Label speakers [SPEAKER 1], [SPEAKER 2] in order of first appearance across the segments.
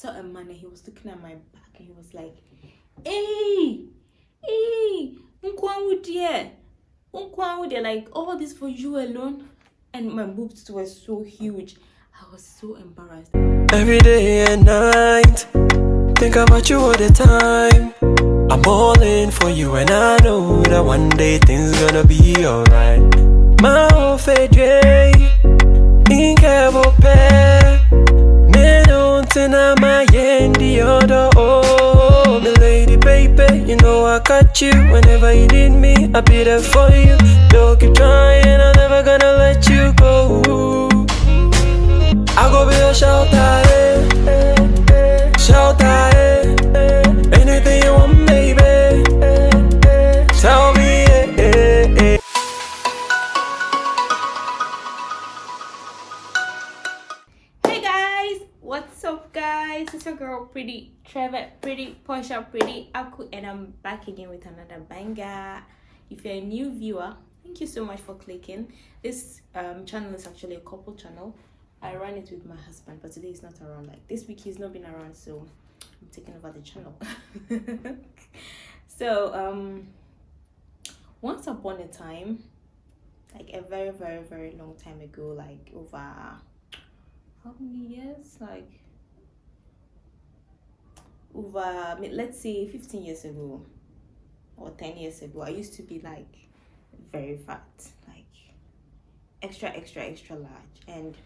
[SPEAKER 1] saw a man and he was looking at my back and he was like, hey, Nkwanwu dear, like all this for you alone. And my boobs were so huge. I was so embarrassed.
[SPEAKER 2] Every day and night, think about you all the time. I'm all in for you and I know that one day things gonna be alright. My whole fedre, incredible pair. Men don't tell my end the other. Oh, the lady baby, you know I got you. Whenever you need me, I'll be there for you. Don't keep trying, I'm never gonna let you go. I go be your shelter, shelter, anything you want, baby. Tell me,
[SPEAKER 1] Hey guys, what's up guys? It's your girl Pretty Trevor, Pretty Portia, Pretty Aku, and I'm back again with another banger. If you're a new viewer, thank you so much for clicking. This channel is actually a couple channel. I run it with my husband, but today he's not around. Like this week he's not been around, so I'm taking over the channel. So once upon a time, like a very very long time ago, like over how many years, like over, let's say 15 years ago or 10 years ago, I used to be like very fat, like extra large. And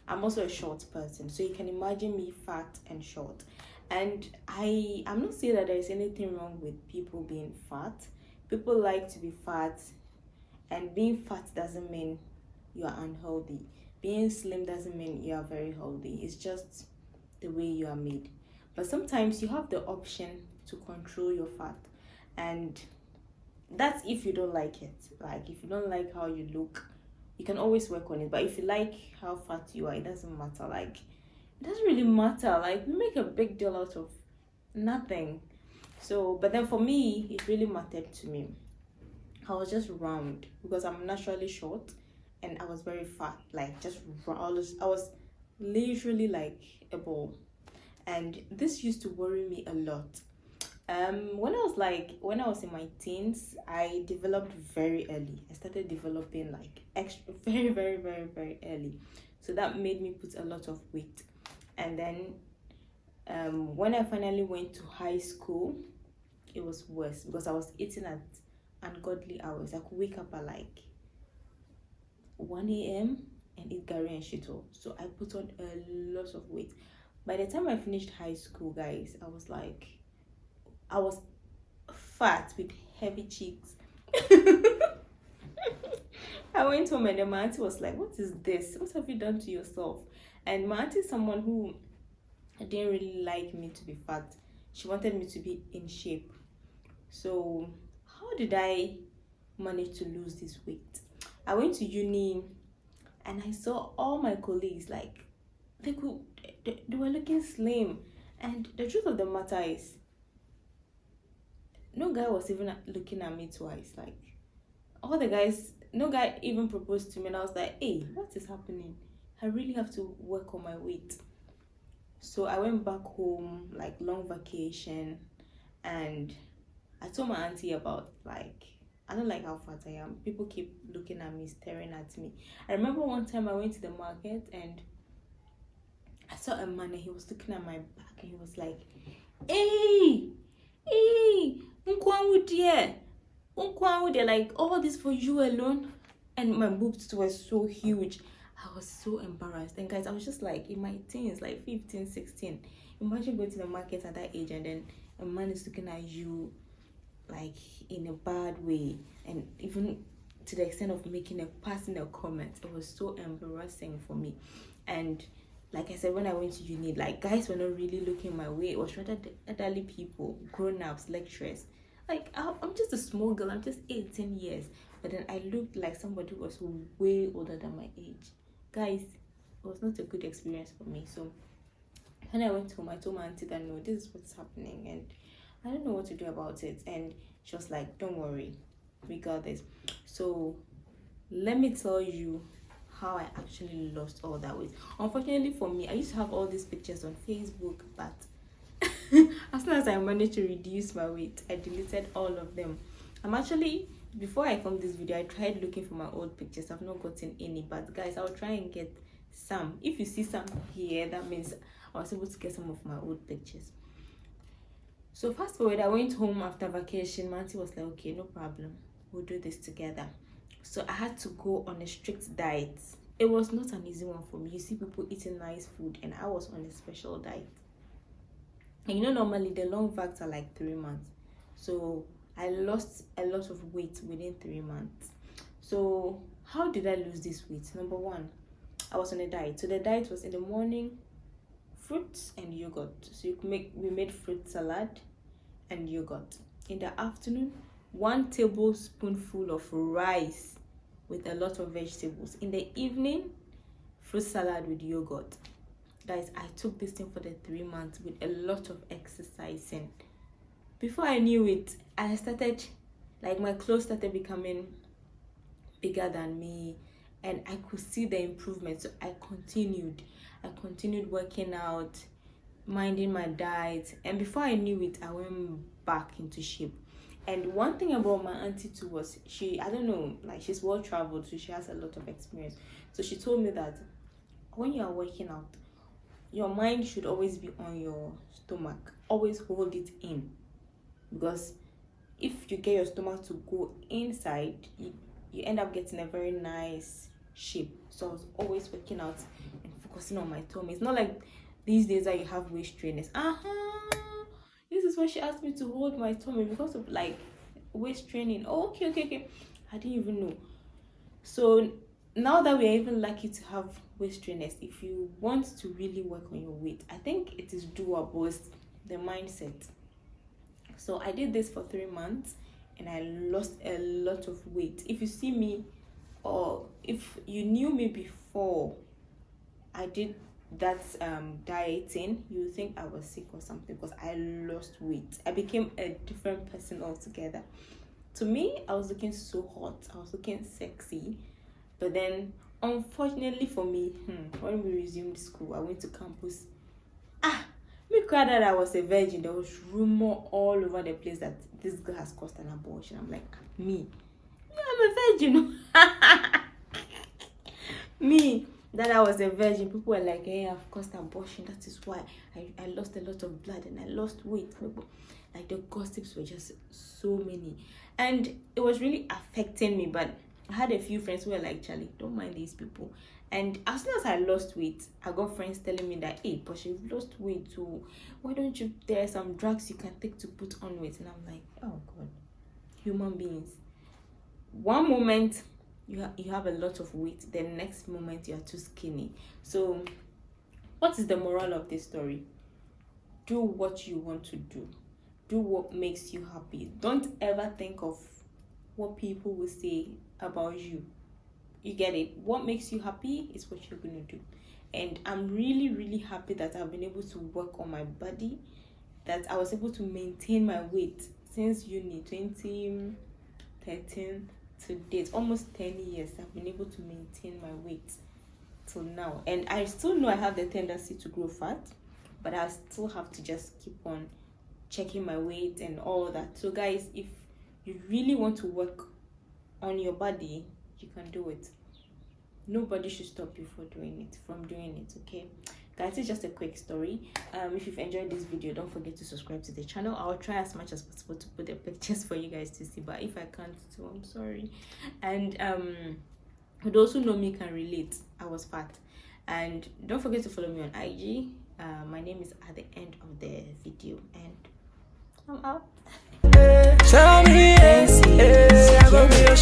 [SPEAKER 1] I'm also a short person, so you can imagine me fat and short. And I'm not saying that there is anything wrong with people being fat. People like to be fat, and being fat doesn't mean you are unhealthy. Being slim doesn't mean you are very healthy. It's just the way you are made. But sometimes you have the option to control your fat, and that's if you don't like it. Like if you don't like how you look, you can always work on it. But if you like how fat you are, it doesn't matter. Like it doesn't really matter. Like we make a big deal out of nothing. So but then for me, it really mattered to me. I was just round because I'm naturally short, and I was very fat, like just round. I was literally like a ball, and this used to worry me a lot. When I was in my teens, I developed very early. I started developing like extra very early, so that made me put a lot of weight. And then when I finally went to high school, it was worse because I was eating at ungodly hours. I could wake up at like 1 a.m. and eat gari and shito. So I put on a lot of weight. By the time I finished high school, guys, I was fat with heavy cheeks. I went home and then my auntie was like, what is this? What have you done to yourself? And my auntie is someone who didn't really like me to be fat. She wanted me to be in shape. So how did I manage to lose this weight? I went to uni and I saw all my colleagues, like they were looking slim. And the truth of the matter is, no guy was even looking at me twice. Like all the guys, no guy even proposed to me, and I was like, hey, what is happening? I really have to work on my weight. So I went back home, like long vacation, and I told my auntie about, like, I don't like how fat I am. People keep looking at me, staring at me. I remember one time I went to the market and I saw a man and he was looking at my back and he was like, hey, Nkwanwu dear, like all this for you alone. And my boobs were so huge. I was so embarrassed. And guys, I was just like in my teens, like 15, 16. Imagine going to the market at that age and then a man is looking at you like in a bad way, and even to the extent of making a personal comment. It was so embarrassing for me. And like I said, when I went to uni, like guys were not really looking my way. It was rather the elderly people, grown-ups, lecturers. Like I'm just a small girl, I'm just 18 years, but then I looked like somebody who was way older than my age. Guys, it was not a good experience for me. So when I went home, I told my auntie that no, this is what's happening and I don't know what to do about it. And she was like, don't worry, we got this. So let me tell you how I actually lost all that weight. Unfortunately for me, I used to have all these pictures on Facebook, but as soon as I managed to reduce my weight, I deleted all of them. I'm actually, before I filmed this video, I tried looking for my old pictures. I've not gotten any, but guys, I'll try and get some. If you see some here, that means I was able to get some of my old pictures. So fast forward, I went home after vacation. Manti was like, okay, no problem, we'll do this together. So I had to go on a strict diet. It was not an easy one for me. You see people eating nice food, and I was on a special diet. And you know, normally the long vacs are like 3 months. So I lost a lot of weight within 3 months. So how did I lose this weight? Number one, I was on a diet. So the diet was in the morning, fruits and yogurt. So we made fruit salad and yogurt. In the afternoon, 1 tablespoonful of rice with a lot of vegetables. In the evening, fruit salad with yogurt. Guys, I took this thing for the 3 months with a lot of exercising. Before I knew it, I started, like, my clothes started becoming bigger than me, and I could see the improvement. So I continued working out, minding my diet, and before I knew it, I went back into shape. And one thing about my auntie too was, I don't know, like, she's well traveled, so she has a lot of experience. So she told me that when you are working out, your mind should always be on your stomach. Always hold it in, because if you get your stomach to go inside, you end up getting a very nice shape. So I was always working out and focusing on my tummy. It's not like these days that you have waist trainers. This is when she asked me to hold my tummy because of like waist training. Oh, okay. I didn't even know. So now that we are even lucky to have waist trainers, if you want to really work on your weight, I think it is doable. It's the mindset. So I did this for 3 months and I lost a lot of weight. If you see me, or if you knew me before I did that dieting, you would think I was sick or something, because I lost weight. I became a different person altogether. To me, I was looking so hot, I was looking sexy. But then, unfortunately for me, when we resumed school, I went to campus. Me cried that I was a virgin. There was rumor all over the place that this girl has caused an abortion. I'm like, me, I'm a virgin. Me, that I was a virgin. People were like, hey, I've caused abortion. That is why I lost a lot of blood and I lost weight. Like, the gossips were just so many. And it was really affecting me. But I had a few friends who were like, Charlie, don't mind these people. And as soon as I lost weight, I got friends telling me that, hey, but you've lost weight too. Why don't you, there are some drugs you can take to put on weight? And I'm like, oh God, human beings. One moment you have a lot of weight, the next moment you are too skinny. So what is the moral of this story? Do what you want to do. Do what makes you happy. Don't ever think of what people will say about you. You get it? What makes you happy is what you're going to do. And I'm really, really happy that I've been able to work on my body, that I was able to maintain my weight since uni 2013 to date. Almost 10 years I've been able to maintain my weight till now. And I still know I have the tendency to grow fat, but I still have to just keep on checking my weight and all of that. So guys, if you really want to work on your body, you can do it. Nobody should stop you from doing it, okay? Guys, it's just a quick story. If you've enjoyed this video, don't forget to subscribe to the channel. I'll try as much as possible to put the pictures for you guys to see, but if I can't, so I'm sorry. And for those who know me can relate, I was fat. And don't forget to follow me on IG. My name is at the end of the video, and I'm out.
[SPEAKER 2] Tell me, yes, I got me a